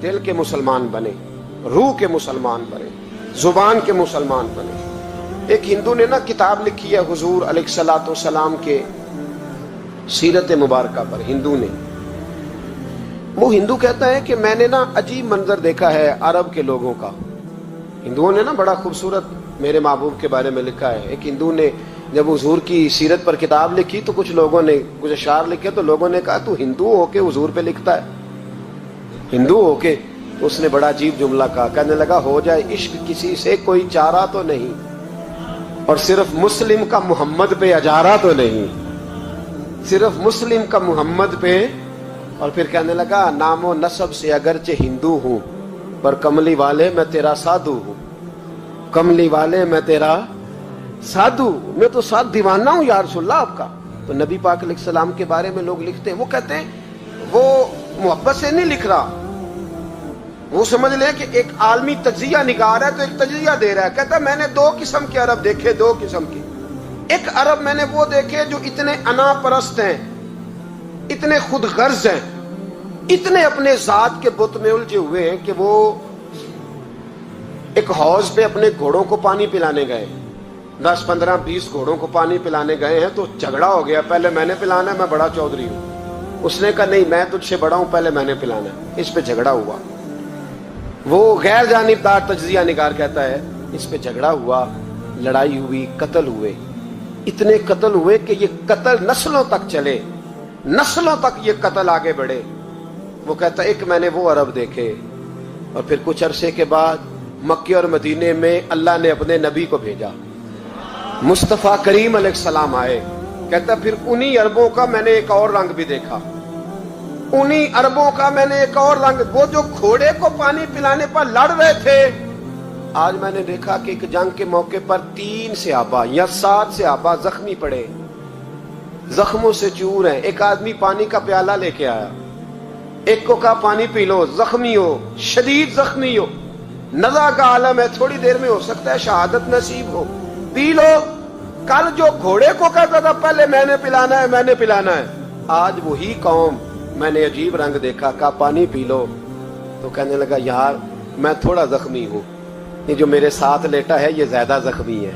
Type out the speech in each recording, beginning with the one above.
دل کے مسلمان بنے, روح کے مسلمان بنے, زبان کے مسلمان بنے. ایک ہندو نے نا کتاب لکھی ہے حضور علیہ الصلوۃ والسلام کے سیرت مبارکہ پر. ہندو نے, وہ ہندو کہتا ہے کہ میں نے نا عجیب منظر دیکھا ہے عرب کے لوگوں کا. ہندوؤں نے نا بڑا خوبصورت میرے محبوب کے بارے میں لکھا ہے. ایک ہندو نے جب حضور کی سیرت پر کتاب لکھی تو کچھ لوگوں نے کچھ اشعار لکھے, تو لوگوں نے کہا تو ہندو ہو کے حضور پہ لکھتا ہے, ہندو ہو کے. تو اس نے بڑا عجیب جملہ کہا, کہنے لگا ہو جائے عشق کسی سے کوئی چارہ تو نہیں, اور صرف مسلم کا محمد پہ اجارہ تو نہیں, صرف مسلم کا محمد پہ. اور پھر کہنے لگا نام و نسب سے اگرچہ ہندو ہوں پر کملی والے میں تیرا سادھو ہوں, کملی والے میں تیرا سادھو, میں تو ساتھ دیوانہ ہوں یا رسول اللہ آپ کا. تو نبی پاک علیہ السلام کے بارے میں لوگ لکھتے ہیں, وہ کہتے ہیں وہ محبت سے نہیں لکھ رہا, وہ سمجھ لیں کہ ایک عالمی تجزیہ نگار ہے تو ایک تجزیہ دے رہا ہے. کہتا ہے میں نے دو قسم کے عرب دیکھے, دو قسم کے. ایک عرب میں نے وہ دیکھے جو اتنے انا پرست ہیں, اتنے خود غرض ہیں, اتنے اپنے ذات کے بت میں الجھے ہوئے ہیں کہ وہ ایک حوض پہ اپنے گھوڑوں کو پانی پلانے گئے, 10 15 20 گھوڑوں کو پانی پلانے گئے ہیں. تو جھگڑا ہو گیا, پہلے میں نے پلانا ہے, میں بڑا چودھری ہوں. اس نے کہا نہیں میں تجھ سے بڑا ہوں, پہلے میں نے پلانا ہے. اس پہ جھگڑا ہوا. وہ غیر جانبدار تجزیہ نگار کہتا ہے اس پہ جھگڑا ہوا, لڑائی ہوئی, قتل ہوئے. اتنے قتل ہوئے کہ یہ قتل نسلوں تک چلے, نسلوں تک یہ قتل آگے بڑھے. وہ کہتا ہے ایک میں نے وہ عرب دیکھے. اور پھر کچھ عرصے کے بعد مکے اور مدینے میں اللہ نے اپنے نبی کو بھیجا, مصطفیٰ کریم علیہ السلام آئے. کہتا پھر انہی عربوں کا میں نے ایک اور رنگ بھی دیکھا, انہی عربوں کا میں نے ایک اور رنگ. وہ جو گھوڑے کو پانی پلانے پر لڑ رہے تھے, آج میں نے دیکھا کہ ایک جنگ کے موقع پر 3 صحابہ یا 7 صحابہ زخمی پڑے, زخموں سے چور ہیں. ایک آدمی پانی کا پیالہ لے کے آیا, ایک کو کہا پانی پی لو, زخمی ہو, شدید زخمی ہو, نزع کا عالم ہے, تھوڑی دیر میں ہو سکتا ہے شہادت نصیب ہو, پی لو. کل جو گھوڑے کو کہتا تھا پہلے میں نے پلانا ہے, میں نے پلانا ہے, آج وہی قوم میں نے عجیب رنگ دیکھا, کہا پانی پی لو. تو کہنے لگا یار میں تھوڑا زخمی ہوں, یہ جو میرے ساتھ لیٹا ہے یہ زیادہ زخمی ہے,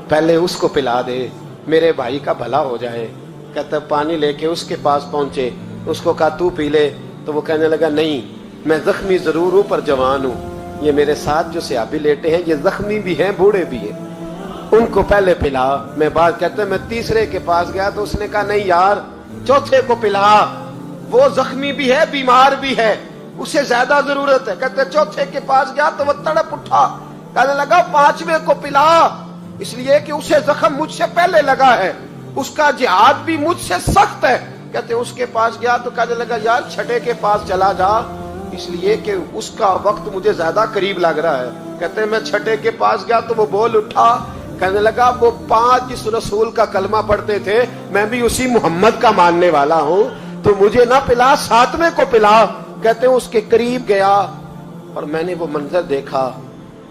پہلے اس کو پلا دے, میرے بھائی کا بھلا ہو جائے. کہتا پانی لے کے اس کے پاس پہنچے, اس کو کہا تو پی لے. تو وہ کہنے لگا نہیں میں زخمی ضرور ہوں پر جوان ہوں, یہ میرے ساتھ جو صحابی لیٹے ہیں یہ زخمی بھی ہیں بوڑھے بھی ہیں, ان کو پہلے پلا. میں بات کہتا میں تیسرے کے پاس گیا تو اس نے کہا نہیں یار چوتھے کو پلا, وہ زخمی بھی ہے بیمار بھی ہے, اسے زیادہ ضرورت ہے. کہتے چوتھے کے پاس گیا تو وہ تڑپ اٹھا, کہنے لگا 5ویں کو پلا, اس لیے کہ اسے زخم مجھ سے پہلے لگا ہے, اس کا جہاد بھی مجھ سے سخت ہے. کہتے اس کے پاس گیا تو کہنے لگا یار 6 کے پاس چلا جا, اس لیے کہ اس کا وقت مجھے زیادہ قریب لگ رہا ہے. کہتے میں 6 کے پاس گیا تو وہ بول اٹھا, کہنے لگا وہ 5 جس رسول کا کلمہ پڑھتے تھے میں بھی اسی محمد کا ماننے والا ہوں, تو مجھے نہ پلا 7ویں کو پلا. کہتے ہیں اس کے قریب گیا اور میں نے وہ منظر دیکھا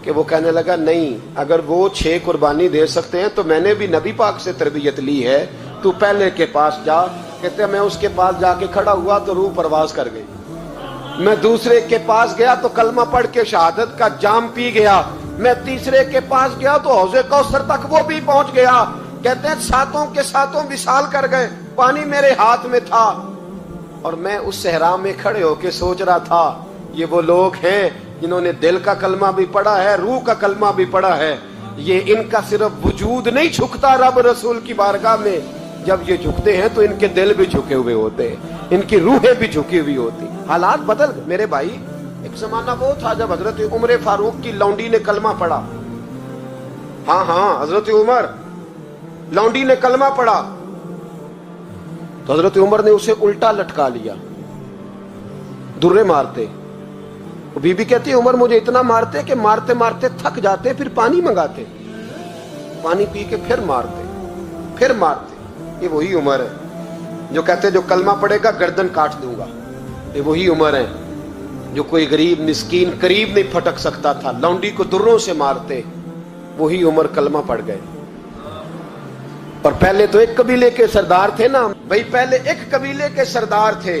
کہ وہ کہنے لگا نہیں اگر وہ 6 قربانی دے سکتے ہیں تو میں نے بھی نبی پاک سے تربیت لی ہے, تو پہلے کے پاس جا. کہتے ہیں میں اس کے پاس جا کے کھڑا ہوا تو روح پرواز کر گئی. میں دوسرے کے پاس گیا تو کلمہ پڑھ کے شہادت کا جام پی گیا. میں تیسرے کے پاس گیا تو حوض کوثر تک وہ بھی پہنچ گیا. کہتے ہیں 7 کے 7 وصال کر گئے, پانی میرے ہاتھ میں تھا اور میں اس صحرا میں کھڑے ہو کے سوچ رہا تھا یہ وہ لوگ ہیں جنہوں نے دل کا کلمہ بھی پڑھا ہے, روح کا کلمہ بھی پڑھا ہے. یہ ان کا صرف وجود نہیں جھکتا رب رسول کی بارگاہ میں, جب یہ جھکتے ہیں تو ان کے دل بھی جھکے ہوئے ہوتے ہیں, ان کی روحیں بھی جھکی ہوئی ہوتی. حالات بدل گئے میرے بھائی. ایک زمانہ وہ تھا جب حضرت عمر فاروق کی لونڈی نے کلمہ پڑھا, ہاں حضرت عمر لونڈی نے کلمہ پڑھا تو حضرت عمر نے اسے الٹا لٹکا لیا, درے مارتے. بی بی کہتی عمر مجھے اتنا مارتے کہ مارتے مارتے تھک جاتے, پھر پانی منگاتے, پانی پی کے پھر مارتے. یہ وہی عمر ہے جو کہتے جو کلمہ پڑھے گا گردن کاٹ دوں گا. یہ وہی عمر ہے جو کوئی غریب مسکین قریب نہیں پھٹک سکتا تھا, لونڈی کو دروں سے مارتے. وہی عمر کلمہ پڑھ گئے. اور پہلے تو ایک قبیلے کے سردار تھے نا بھائی, پہلے ایک قبیلے کے سردار تھے,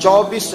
24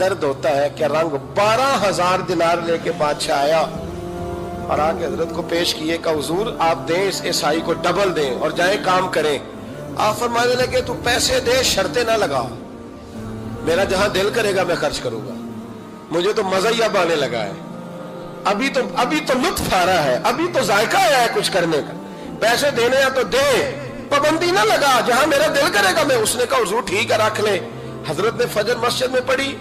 درد ہوتا ہے، کیا رنگ. 12,000 دینار لے کے بادشاہ آیا اور آگے حضرت کو پیش کیے کہ حضور آپ دیں اس عیسائی کو ڈبل دیں اور جائیں کام کریں. آپ فرمانے لگے تو پیسے دے، شرطیں نہ لگا، میرا جہاں دل کرے گا میں خرچ کروں گا، مجھے تو مزہ ہی اب آنے لگا ہے، ابھی تو لطف آ رہا ہے، ابھی تو ذائقہ آیا ہے کچھ کرنے کا، پیسے دینے ہیں تو دے، پابندی نہ لگا، جہاں میرا دل کرے گا میں. اس نے کہا حضور ٹھیک ہے رکھ لے. حضرت نے فجر مسجد میں پڑھی،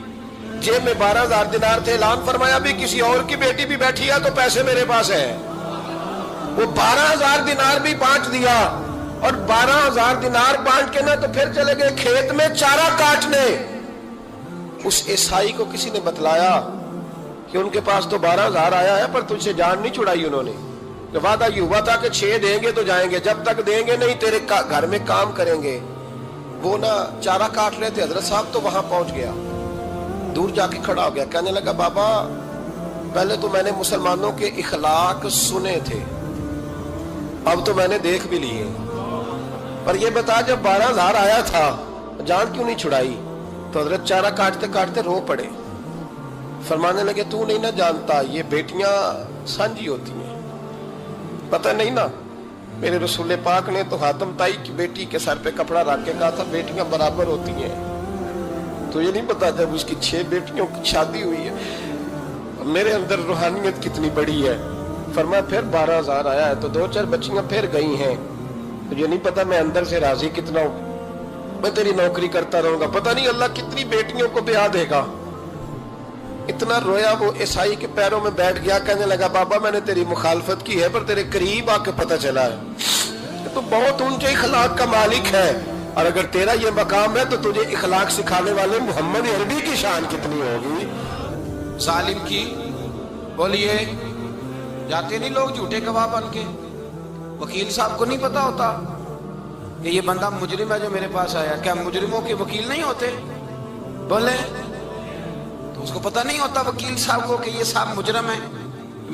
جیب میں 12,000 دینار تھے. اعلان فرمایا بھی کسی اور کی بیٹی بھی بیٹھی ہے تو پیسے میرے پاس ہے. وہ 12,000 دینار بھی بانٹ دیا اور 12,000 دینار بانٹ کے نہ تو پھر چلے گئے کھیت میں چارہ کاٹنے. اس عیسائی کو کسی نے بتلایا کہ ان کے پاس تو 12,000 آیا ہے پر تجھ سے جان نہیں چھڑائی انہوں نے. وعدہ یہ ہوا تھا کہ 6 دیں گے تو جائیں گے، جب تک دیں گے نہیں تیرے گھر میں کام کریں گے. وہ نہ چارہ کاٹ رہے تھے، حضرت صاحب تو وہاں پہنچ گیا، دور جا کے کھڑا ہو گیا، کہنے لگا بابا پہلے تو میں نے مسلمانوں کے اخلاق سنے تھے، اب تو میں نے دیکھ بھی لیے، پر یہ بتا جب 12,000 آیا تھا جان کیوں نہیں چھڑائی؟ تو حضرت چارہ کاٹتے کاٹتے رو پڑے. فرمانے لگے تو نہیں نہ جانتا یہ بیٹیاں سانجی ہوتی ہیں، پتہ نہیں نا. میرے رسول پاک نے تو حاتم تائی کی بیٹی کے سر پہ کپڑا رکھ کے کہا تھا بیٹیاں برابر ہوتی ہیں. تو یہ نہیں پتا جب اس کی 6 بیٹیوں کی شادی ہوئی ہے میرے اندر روحانیت کتنی بڑی ہے. فرمایا پھر 12,000 آیا ہے تو 2-4 بچیاں پھر گئی ہیں، تو یہ نہیں پتا میں اندر سے راضی کتنا ہوں، میں تیری نوکری کرتا رہوں گا، پتہ نہیں اللہ کتنی بیٹیوں کو بیاہ دے گا. اتنا رویا وہ عیسائی کے پیروں میں بیٹھ گیا، کہنے لگا بابا میں نے تیری مخالفت کی ہے پر تیرے قریب آ کے پتہ چلا ہے تو بہت اونچے اخلاق کا مالک ہے، اور اگر تیرا یہ مقام ہے تو تجھے اخلاق سکھانے والے محمد عربی کی شان کتنی ہوگی. ظالم کی بولیے جاتے نہیں لوگ جھوٹے گواہ بن کے. وکیل صاحب کو نہیں پتا ہوتا کہ یہ بندہ مجرم ہے جو میرے پاس آیا، کیا مجرموں کے وکیل نہیں ہوتے؟ بولے تو اس کو پتہ نہیں ہوتا وکیل صاحب کو کہ یہ صاحب مجرم ہے،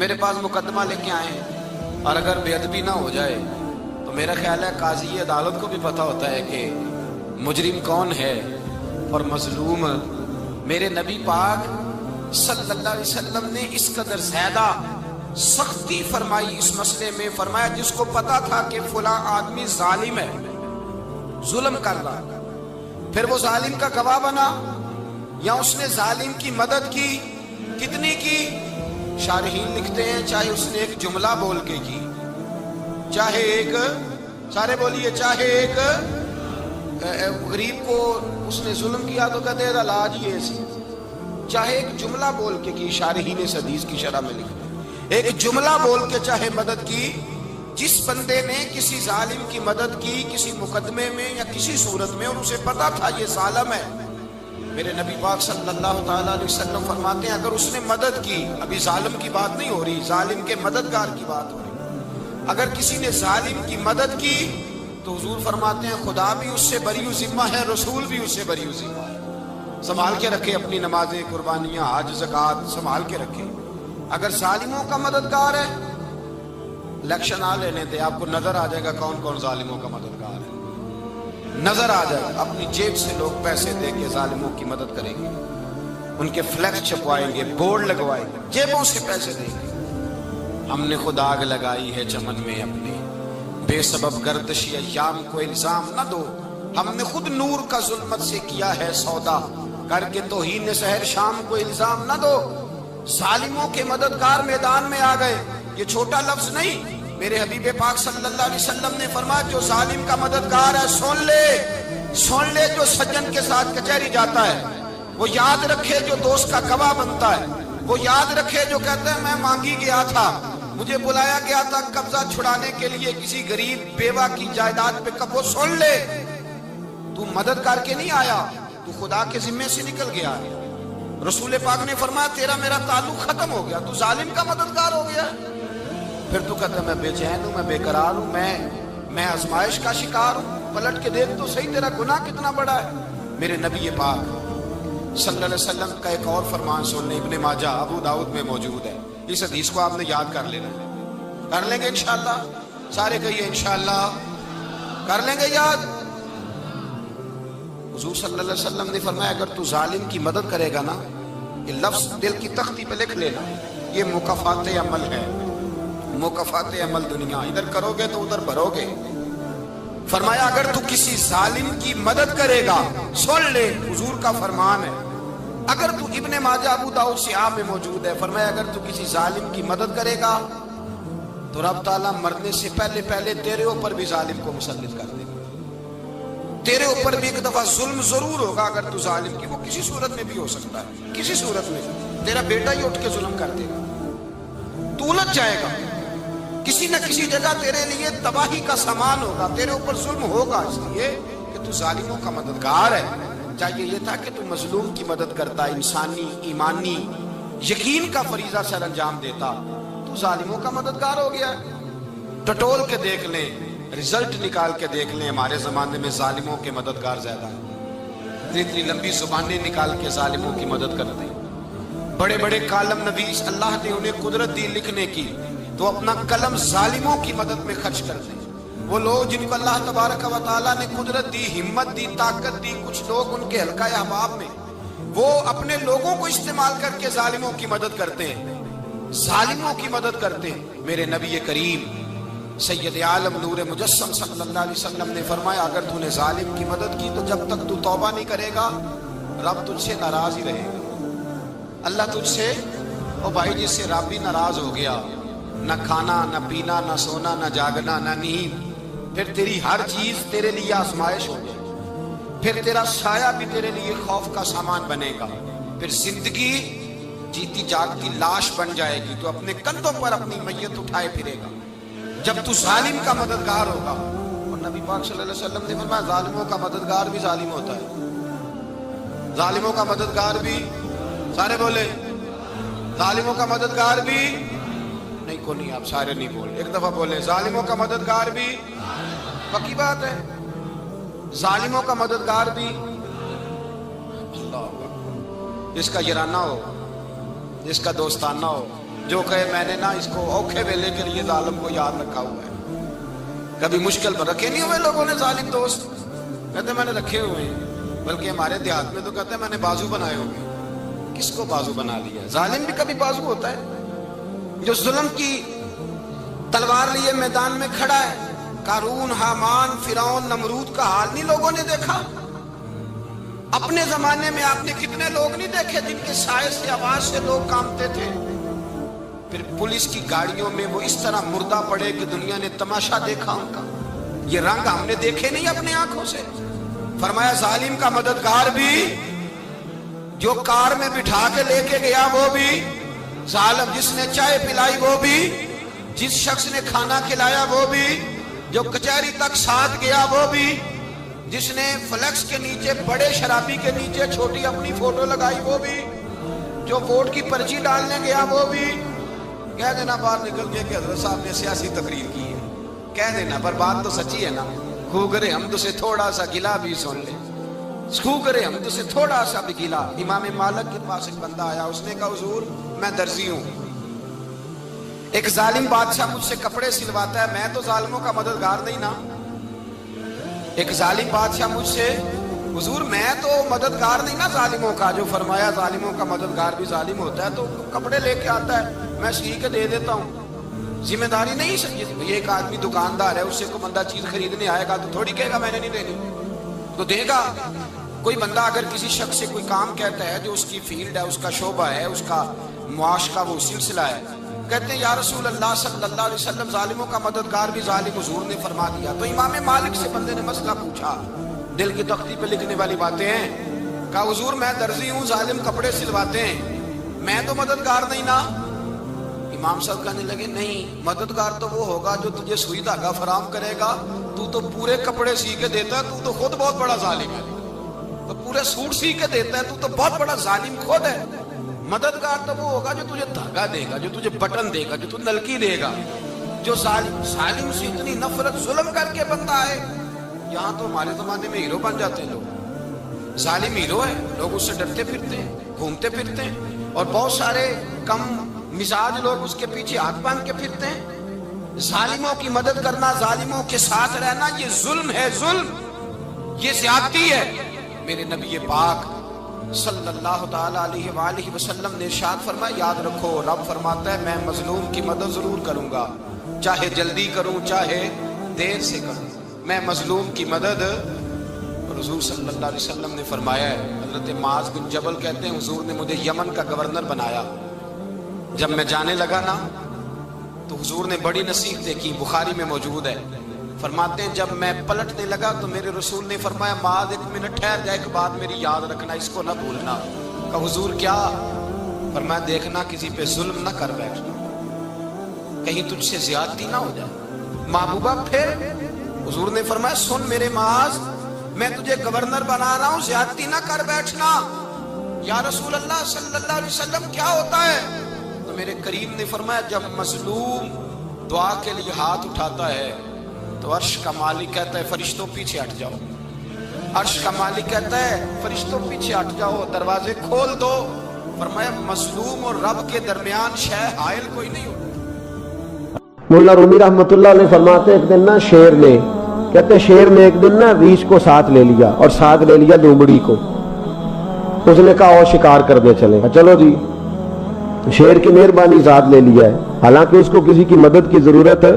میرے پاس مقدمہ لے کے آئے ہیں. اور اگر بے ادبی نہ ہو جائے تو میرا خیال ہے قاضی عدالت کو بھی پتہ ہوتا ہے کہ مجرم کون ہے اور مظلوم. میرے نبی پاک صلی اللہ علیہ وسلم نے اس قدر زیادہ سختی فرمائی اس مسئلے میں. فرمایا جس کو پتا تھا کہ فلاں آدمی ظالم ہے، ظلم کر رہا، پھر وہ ظالم کا گواہ بنا یا اس نے ظالم کی مدد کی، کتنی کی؟ شارحین لکھتے ہیں چاہے اس نے ایک جملہ بول کے کی، چاہے ایک، سارے بولیے، چاہے ایک غریب کو اس نے ظلم کیا تو کہتے ہیں علاج یہ سی، چاہے ایک جملہ بول کے کی. شارحین اس حدیث کی شرح میں لکھتے ہیں ایک جملہ بول کے چاہے مدد کی. جس بندے نے کسی ظالم کی مدد کی کسی مقدمے میں یا کسی صورت میں اور اسے پتا تھا یہ ظالم ہے، میرے نبی پاک صلی اللہ تعالیٰ علیہ وسلم فرماتے ہیں اگر اس نے مدد کی، ابھی ظالم کی بات نہیں ہو رہی، ظالم کے مددگار کی بات ہو رہی، اگر کسی نے ظالم کی مدد کی تو حضور فرماتے ہیں خدا بھی اس سے بری و ذمہ ہے، رسول بھی اس سے بری و ذمہ ہے. سنبھال کے رکھے اپنی نمازیں، قربانیاں، حج، زکوٰۃ سنبھال کے رکھے. اگر ظالموں کا مددگار ہے، الیکشن آ لینے دے، آپ کو نظر آ جائے گا کون کون ظالموں کا مددگار ہے، نظر آ جائے گا. اپنی جیب سے لوگ پیسے دے کے ظالموں کی مدد کریں گے، ان کے فلیکس چھپوائیں گے، بورڈ لگوائیں گے، جیبوں سے پیسے دیں گے. ہم نے خود آگ لگائی ہے چمن میں اپنے، بے سبب گردشی ایام کو الزام نہ دو، ہم نے خود نور کا ظلمت سے کیا ہے سودا، کر کے توہین سحر شام کو الزام نہ دو. ظالموں کے مددگار میدان میں آ گئے. یہ چھوٹا لفظ نہیں، میرے حبیب پاک صلی اللہ علیہ وسلم نے فرمایا جو ظالم کا مددگار ہے سن لے جو سجن کے ساتھ کچہری جاتا ہے، وہ یاد رکھے جو دوست کا گواہ بنتا ہے، وہ یاد رکھے جو کہتا ہے میں مانگی گیا تھا، مجھے بلایا گیا تھا قبضہ چھڑانے کے لیے کسی غریب بیوہ کی جائیداد پہ، کب وہ سن لے تو مدد کر کے نہیں آیا، تو خدا کے ذمے سے نکل گیا. رسول پاک نے فرمایا تیرا میرا تعلق ختم ہو گیا، تو ظالم کا مددگار ہو گیا. پھر تو کہتا ہے میں بے چین ہوں، میں بے قرار ہوں، میں آزمائش کا شکار ہوں. پلٹ کے دیکھ تو صحیح تیرا گناہ کتنا بڑا ہے. میرے نبی پاک صلی اللہ علیہ وسلم کا ایک اور فرمان سن لیں، ابن ماجہ ابو داؤد میں موجود ہے. اس حدیث کو آپ نے یاد کر لینا ہے. کر لیں گے انشاءاللہ؟ سارے کہیے انشاءاللہ کر لیں گے یاد. حضور صلی اللہ علیہ وسلم نے فرمایا اگر تو ظالم کی مدد کرے گا نا، یہ لفظ دل کی تختی پہ لکھ لینا، یہ مکافات عمل ہے، مکافات عمل دنیا، ادھر کرو گے تو ادھر بھرو گے۔ فرمایا اگر تو کسی ظالم کی مدد کرے گا، سن لے حضور کا فرمان ہے، اگر تو ابن ماجہ ابو داؤد صحاح میں موجود ہے، فرمایا اگر تو کسی ظالم کی مدد کرے گا تو رب تعالیٰ مرنے سے پہلے پہلے تیرے اوپر بھی ظالم کو مسلط کر دے گا، تیرے اوپر بھی ایک دفعہ ظلم ضرور ہوگا اگر تو ظالم کی، وہ کسی صورت میں بھی ہو سکتا ہے، کسی صورت میں تیرا بیٹا ہی اٹھ کے ظلم کر دے گا، تو الجھ جائے گا، کسی نہ کسی جگہ تیرے لیے تباہی کا سامان ہوگا، تیرے اوپر ظلم ہوگا، اس لیے کہ تو ظالموں کا مددگار ہے۔ چاہیے یہ تھا کہ تو مظلوم کی مدد کرتا، انسانی ایمانی یقین کا فریضہ سر انجام دیتا، تو ظالموں کا مددگار ہو گیا۔ ٹٹول کے دیکھ لیں، رزلٹ نکال کے دیکھ لیں، ہمارے زمانے میں ظالموں کے مددگار زیادہ ہیں، اتنی لمبی زبانیں نکال کے ظالموں کی مدد کرتے ہیں، بڑے بڑے کالم نویس اللہ نے انہیں قدرت دی لکھنے کی، تو اپنا قلم ظالموں کی مدد میں خرچ کرتے ہیں۔ وہ لوگ جن کو اللہ تبارک و تعالیٰ نے قدرت دی، ہمت دی، طاقت دی، کچھ لوگ ان کے حلقہ احباب میں وہ اپنے لوگوں کو استعمال کر کے ظالموں کی مدد کرتے ہیں، ظالموں کی مدد کرتے ہیں۔ میرے نبی کریم سید عالم نور مجسم صلی اللہ علیہ وسلم نے فرمایا اگر تو نے ظالم کی مدد کی تو جب تک تو توبہ نہیں کرے گا رب تجھ سے ناراض ہی رہے گا، اللہ تجھ سے، او بھائی جس سے رب بھی ناراض ہو گیا، نہ کھانا نہ پینا نہ سونا نہ جاگنا نہ نیند، پھر تیری ہر چیز تیرے لیے آزمائش ہو گئی، پھر تیرا سایہ بھی تیرے لیے خوف کا سامان بنے گا، پھر زندگی جیتی جاگتی لاش بن جائے گی، تو اپنے کندھوں پر اپنی میت اٹھائے پھرے گا جب تو ظالم کا مددگار ہوگا۔ اور نبی پاک صلی اللہ علیہ وسلم نے فرمایا ظالموں کا مددگار بھی ظالم ہوتا ہے، ظالموں کا مددگار بھی، سارے بولے ظالموں کا مددگار بھی، نہیں کو نہیں، آپ سارے نہیں بول، ایک دفعہ بولے ظالموں کا مددگار بھی، پکی بات ہے، ظالموں کا مددگار بھی۔ اللہ جس کا یارانہ ہو، جس کا دوستانہ ہو، جو کہے میں نے نا اس کو اوکھے ویلے کے لیے ظالم کو یاد رکھا ہوا ہے، کبھی مشکل پر رکھے نہیں ہوئے لوگوں نے ظالم دوست، کہتے میں نے رکھے ہوئے ہیں، بلکہ ہمارے دیہات میں تو کہتے ہیں میں نے بازو بنائے ہوئے۔ کس کو بازو بنا لیا؟ ظالم بھی کبھی بازو ہوتا ہے، جو ظلم کی تلوار لیے میدان میں کھڑا ہے۔ قارون، حامان، فرعون، نمرود کا حال نہیں لوگوں نے دیکھا؟ اپنے زمانے میں آپ نے کتنے لوگ نہیں دیکھے جن کے سائے سے، آواز سے لوگ کانپتے تھے؟ پھر پولیس کی گاڑیوں میں وہ اس طرح مردہ پڑے کہ دنیا نے تماشا دیکھا ان کا، یہ رنگ ہم نے دیکھے نہیں اپنے آنکھوں سے۔ فرمایا ظالم کا مددگار بھی، جو کار میں بٹھا کے لے کے گیا وہ بھی ظالم، جس نے چائے پلائی وہ بھی، جس شخص نے کھانا کھلایا وہ بھی، جو کچہری تک ساتھ گیا وہ بھی، جس نے فلیکس کے نیچے، بڑے شرابی کے نیچے چھوٹی اپنی فوٹو لگائی وہ بھی، جو ووٹ کی پرچی ڈالنے گیا وہ بھی۔ کہہ دینا باہر نکل کے کہ حضرت صاحب نے سیاسی تقریر کی ہے، کہہ دینا، پر بات تو سچی ہے نا۔ خو کرے ہم تو سے تھوڑا سا گلا بھی سن لے، خو کرے ہم تو سے تھوڑا سا بھی گلا۔ امام مالک کے پاس ایک بندہ آیا، اس نے کہا حضور میں درزی ہوں، ایک ظالم بادشاہ مجھ سے کپڑے سلواتا ہے، میں تو ظالموں کا مددگار نہیں نا۔ ایک ظالم بادشاہ مجھ سے، حضور میں تو مددگار نہیں نا ظالموں کا، جو فرمایا ظالموں کا مددگار بھی ظالم ہوتا ہے، تو کپڑے لے کے آتا ہے میں سی کے دے دیتا ہوں، ذمہ داری نہیں سمجھی۔ یہ ایک آدمی دکاندار ہے، اس سے کوئی بندہ چیز خریدنے آئے گا تو تھوڑی کہے گا میں نے نہیں دینی، تو دے گا۔ کوئی بندہ اگر کسی شخص سے کوئی کام کہتا ہے جو اس کی فیلڈ ہے، اس کا شعبہ ہے، اس کا معاش کا وہ سلسلہ ہے، کہتے ہیں یا رسول اللہ صلی اللہ علیہ وسلم ظالموں کا مددگار بھی ظالم، حضور نے فرما دیا۔ تو امام مالک سے بندے نے مسئلہ پوچھا، دل کی تختی پہ لکھنے والی باتیں ہیں، کہا حضور میں درزی ہوں، ظالم کپڑے سلواتے ہیں، میں تو مددگار نہیں نا۔ امام صاحب کہنے لگے نہیں، مددگار تو وہ ہوگا جو تجھے سوئی دھاگا فراہم کرے گا، تو پورے کپڑے سی کے دیتا ہے، تو خود بہت بڑا ظالم ہے، تو پورے سوٹ سی کے دیتا ہے، تو بہت بڑا ظالم خود ہے۔ مددگار تو وہ ہوگا جو تجھے دھاگا دے گا، جو تجھے بٹن دے گا، جو تجھے نلکی دے گا۔ جو ظالم سے اتنی نفرت ظلم کر کے بندہ ہے، یہاں تو ہمارے زمانے میں ہیرو بن جاتے ہیں لوگ، ظالم ہیرو ہے، لوگ اس سے ڈرتے پھرتے ہیں، گھومتے پھرتے ہیں، اور بہت سارے کم مزاج لوگ اس کے پیچھے ہاتھ باندھ کے پھرتے ہیں۔ ظالموں کی مدد کرنا، ظالموں کے ساتھ رہنا، یہ ظلم ہے، ظلم، یہ زیادتی ہے۔ میرے نبی پاک صلی اللہ تعالی علیہ وآلہ وسلم نے ارشاد فرمایا یاد رکھو رب فرماتا ہے میں مظلوم کی مدد ضرور کروں گا، چاہے جلدی کروں چاہے دیر سے کروں، میں مظلوم کی مدد۔ حضور صلی اللہ علیہ وسلم نے فرمایا ہے، حضرت معاذ بن جبل کہتے ہیں حضور نے مجھے یمن کا گورنر بنایا، جب میں جانے لگا نا تو حضور نے بڑی نصیحتیں کی، بخاری میں موجود ہے، فرماتے ہیں جب میں پلٹنے لگا تو میرے رسول نے فرمایا معاذ ایک منٹ ٹھہر جا، ایک بات میری یاد رکھنا، اس کو نہ بھولنا۔ کہا حضور کیا؟ فرمایا دیکھنا کسی پہ ظلم نہ کر بیٹھنا، کہیں تجھ سے زیادتی نہ ہو جائے۔ محبوبہ پھر حضور نے فرمایا سن میرے معاذ میں تجھے گورنر بنا رہا ہوں، زیادتی نہ کر بیٹھنا۔ یا رسول اللہ صلی اللہ علیہ وسلم کیا ہوتا ہے؟ تو میرے کریم نے فرمایا جب مظلوم دعا کے لیے ہاتھ اٹھاتا ہے تو عرش کا مالک کہتا ہے فرشتوں پیچھے ہٹ جاؤ، عرش کا مالک کہتا ہے فرشتوں پیچھے ہٹ جاؤ، دروازے کھول دو۔ فرمایا مظلوم اور رب کے درمیان شے حائل کوئی نہیں ہوتا۔ مولا رومی رحمت اللہ علیہ فرماتے ایک دن نا شیر نے، کہتے شیر نے ایک دن نا ریچھ کو ساتھ لے لیا اور ساتھ لے لیا لومڑی کو، اس نے کہا اور شکار کرنے چلے گا، چلو جی، شیر کی مہربانی ساتھ لے لیا ہے، حالانکہ اس کو کسی کی مدد کی ضرورت ہے،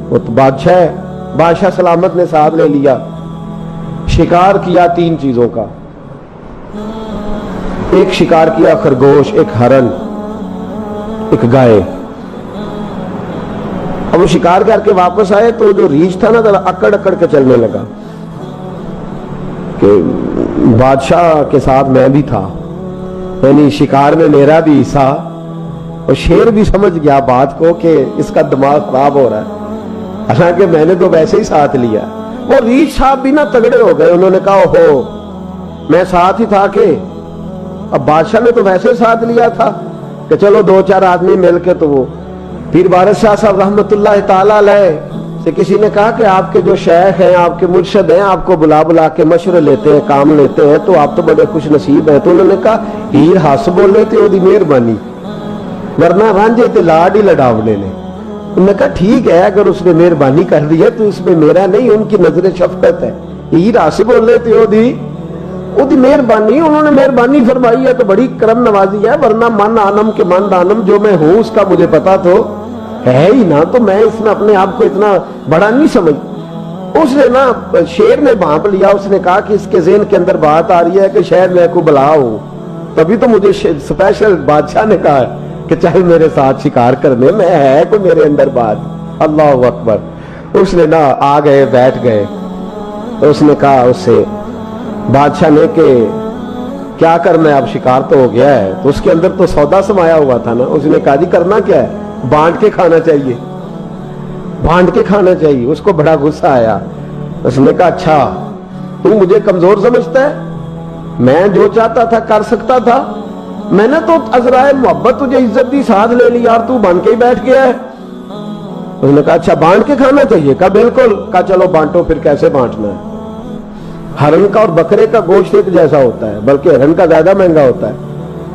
وہ تو بادشاہ ہے، بادشاہ سلامت نے ساتھ لے لیا، شکار کیا 3 چیزوں کا، ایک شکار کیا خرگوش، ایک ہرن، ایک گائے۔ اب وہ شکار کر کے واپس آئے تو جو ریچھ تھا نا ذرا اکڑ اکڑ کے چلنے لگا کہ بادشاہ کے ساتھ میں بھی تھا، یعنی شکار میں میرا بھی حصہ، اور شیر بھی سمجھ گیا بات کو کہ اس کا دماغ خراب ہو رہا ہے، حالانکہ میں نے تو ویسے ہی ساتھ لیا۔ وہ ریچھ صاحب بھی نا تگڑے ہو گئے، انہوں نے کہا ہو میں ساتھ ہی تھا کہ اب بادشاہ نے تو ویسے ساتھ لیا تھا کہ چلو 2-4 آدمی مل کے، تو وہ پیر وارث شاہ صاحب رحمت اللہ تعالیٰ علیہ سے کسی نے کہا کہ آپ کے جو شیخ ہیں آپ کے مرشد ہیں آپ کو بلا بلا کے مشورے لیتے ہیں کام لیتے ہیں تو آپ تو بڑے خوش نصیب ہیں۔ تو انہوں نے کہا ہیر ہس بولے تھے وہ مہربانی، ورنہ رانجے تے لاڈ ہی لڑاونے نے۔ انہوں نے کہا ٹھیک ہے اگر اس نے مہربانی کر دی ہے تو اس میں میرا نہیں، ان کی نظر شفقت ہے، ہیر ہس بولے تھے وہ دی مہربانی، انہوں نے مہربانی فرمائی ہے تو بڑی کرم نوازی ہے، ورنہ من آنم کے من دانم، جو میں ہوں اس کا مجھے پتا تو ہے ہی نا، تو میں اس میں اپنے آپ کو اتنا بڑا نہیں سمجھ۔ اس نے نا شیر نے بھانپ لیا، اس نے کہا کہ اس کے ذہن کے اندر بات آ رہی ہے کہ شاید میں کو بلا ہوں، تبھی تو مجھے سپیشل بادشاہ نے کہا کہ چاہے میرے ساتھ شکار کرنے میں، ہے کوئی میرے اندر بات۔ اللہ اکبر۔ اس نے نا آ گئے بیٹھ گئے، اس نے کہا اس سے بادشاہ نے کہ کیا کرنا ہے، اب شکار تو ہو گیا ہے، تو اس کے اندر تو سودا سمایا ہوا تھا نا، اس نے کہا جی کرنا کیا ہے، بانٹ کے کھانا چاہیے، بانٹ کے کھانا چاہیے۔ اس کو بڑا غصہ آیا، اس نے کہا اچھا تو مجھے کمزور سمجھتا ہے، میں جو چاہتا تھا کر سکتا تھا، میں نے تو عذرائے محبت تجھے عزت دی ساتھ لے لی اور تو بن کے ہی بیٹھ گیا ہے۔ اس نے کہا اچھا بانٹ کے کھانا چاہیے، کہا بالکل، کہا چلو بانٹو، پھر کیسے بانٹنا ہے؟ ہرن کا اور بکرے کا گوشت ایک جیسا ہوتا ہے، بلکہ ہرن کا زیادہ مہنگا ہوتا ہے،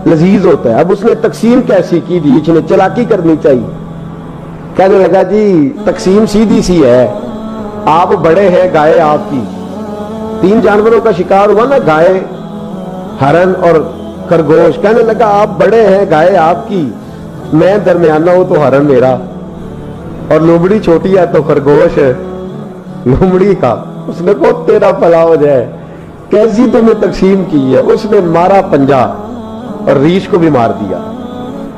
لذیذ ہوتا ہے۔ اب اس نے تقسیم کیسی کی دی، اس نے چلاکی کرنی چاہیے، کہنے لگا جی تقسیم سیدھی سی ہے، آپ بڑے ہیں، گائے آپ کی، 3 جانوروں کا شکار ہوا نا، گائے، ہرن اور خرگوش، کہنے لگا آپ بڑے ہیں، گائے آپ کی، میں درمیانہ ہوں تو ہرن میرا، اور لومڑی چھوٹی ہے تو خرگوش لومڑی کا۔ اس نے کہا تیرا بھلا ہو جائے، کیسی تمہیں تقسیم کی ہے؟ اس نے مارا پنجا اور ریچھ کو بھی مار دیا۔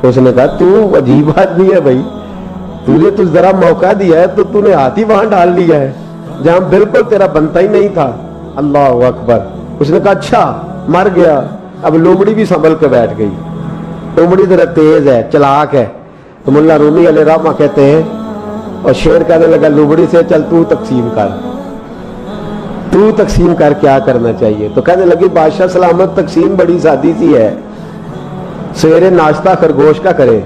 اس نے کہا تو عجیب آدمی ہے بھائی، تجھے تو ذرا موقع دیا ہے تو تو نے ہاتھ ہی وہاں ڈال لیا ہے جہاں بالکل تیرا بنتا ہی نہیں تھا۔ اللہ اکبر۔ اس نے کہا اچھا مر گیا۔ اب لومڑی بھی سنبھل کے بیٹھ گئی، لومڑی ذرا تیز ہے، چلاک ہے، تو مولا رومی علیہ رحمہ کہتے ہیں، اور شیر کہنے لگا لومڑی سے چل تو تقسیم کر، تو تقسیم کر کیا کرنا چاہیے؟ تو کہنے لگی بادشاہ سلامت تقسیم بڑی سادی سی ہے، سویرے ناشتہ خرگوش کا کرے،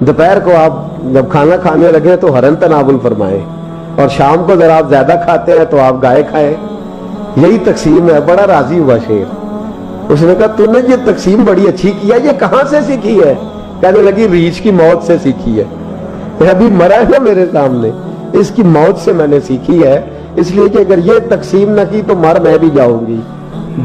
دوپہر کو آپ جب کھانا کھانے لگے تو ہرن تناول فرمائیں، اور شام کو ذرا آپ زیادہ کھاتے ہیں تو آپ گائے کھائیں، یہی تقسیم ہے۔ بڑا راضی ہوا شیر۔ اس نے کہا تو نے یہ تقسیم بڑی اچھی کی ہے، یہ کہاں سے سیکھی ہے؟ کہنے لگی ریچھ کی موت سے سیکھی ہے، ابھی مرا ہے نا میرے سامنے، اس کی موت سے میں نے سیکھی ہے، اس لیے کہ اگر یہ تقسیم نہ کی تو مر میں بھی جاؤں گی،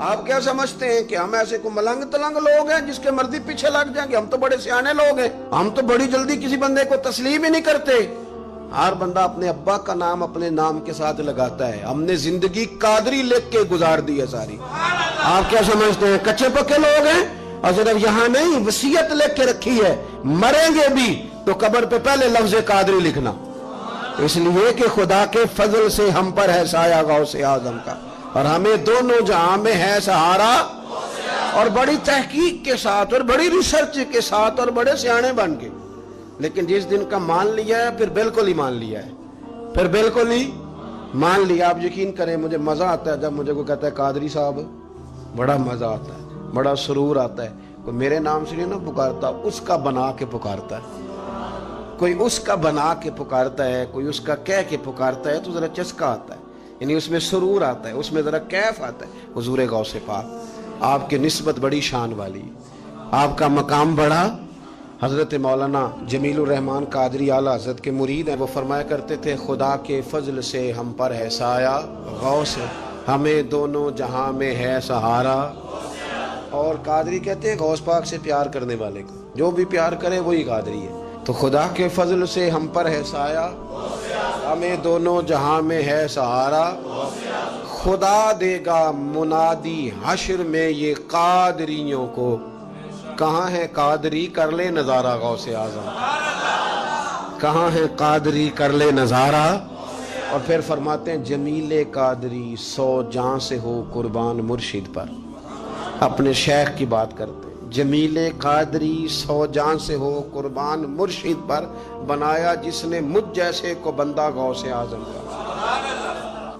آپ کیا سمجھتے ہیں کہ ہم ایسے کو ملنگ تلنگ لوگ ہیں جس کے مرضی پیچھے لگ جائیں گے؟ ہم تو بڑے سیانے لوگ ہیں، ہم تو بڑی جلدی کسی بندے کو تسلیم ہی نہیں کرتے۔ ہر بندہ اپنے ابا کا نام اپنے نام کے ساتھ لگاتا ہے۔ ہم نے زندگی قادری لکھ کے گزار دی ہے ساری۔ آپ کیا سمجھتے ہیں کچے پکے لوگ ہیں؟ اور صرف یہاں نہیں، وصیت لکھ کے رکھی ہے، مریں گے بھی تو قبر پہ پہلے لفظ قادری لکھنا، اس لیے کہ خدا کے فضل سے ہم پر ہے سایہ غوث اعظم کا، اور ہمیں دونوں جہاں میں ہے سہارا۔ اور بڑی تحقیق کے ساتھ اور بڑی ریسرچ کے ساتھ اور بڑے سیانے بن کے، لیکن جس دن کا مان لیا ہے پھر بالکل ہی مان لیا ہے، پھر بالکل ہی مان لیا۔ آپ یقین کریں مجھے مزہ آتا ہے جب مجھے کوئی کہتا ہے قادری صاحب، بڑا مزہ آتا ہے، بڑا سرور آتا ہے۔ کوئی میرے نام سے نہیں نہ پکارتا، اس کا بنا کے پکارتا ہے، کوئی اس کا بنا کے پکارتا ہے، کوئی اس کا کہہ کے پکارتا ہے، تو ذرا چسکا آتا ہے، یعنی اس میں سرور آتا ہے، اس میں ذرا کیف آتا ہے۔ حضور غوث پاک آپ کی نسبت بڑی شان والی، آپ کا مقام بڑا۔ حضرت مولانا جمیل الرحمن قادری اعلیٰ حضرت کے مرید ہیں، وہ فرمایا کرتے تھے خدا کے فضل سے ہم پر ہے سایہ غوث، ہمیں دونوں جہاں میں ہے سہارا۔ اور قادری کہتے ہیں غوث پاک سے پیار کرنے والے کو، جو بھی پیار کرے وہی قادری ہے۔ تو خدا کے فضل سے ہم پر ہے سایہ، ہمیں دونوں جہاں میں ہے سہارا، خدا دے گا منادی حشر میں یہ قادریوں کو، کہاں ہے قادری کر لے نظارہ غوث اعظم، کہاں ہے قادری کر لے نظارہ۔ اور پھر فرماتے ہیں جمیل قادری 100 جاں سے ہو قربان مرشد پر، اپنے شیخ کی بات کرتے ہیں، جمیل قادری 100 جان سے ہو قربان مرشد پر، بنایا جس نے مجھ جیسے کو بندہ غوث اعظم کا۔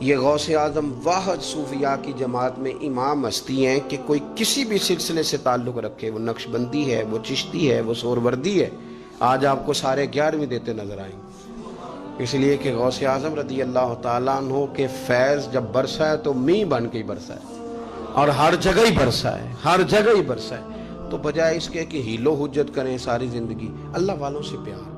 یہ غوث اعظم واحد صوفیاء کی جماعت میں امام ہستی ہیں کہ کوئی کسی بھی سلسلے سے تعلق رکھے، وہ نقش بندی ہے، وہ چشتی ہے، وہ سہروردی ہے، آج آپ کو سارے 11ویں دیتے نظر آئیں گے، اس لیے کہ غوث اعظم رضی اللہ تعالیٰ عنہ کے فیض جب برسا ہے تو می بن کے ہی برسا ہے، اور ہر جگہ ہی برسا ہے، ہر جگہ ہی برسا ہے۔ تو بجائے اس کے کہ ہیلو حجت کریں ساری زندگی، اللہ والوں سے پیار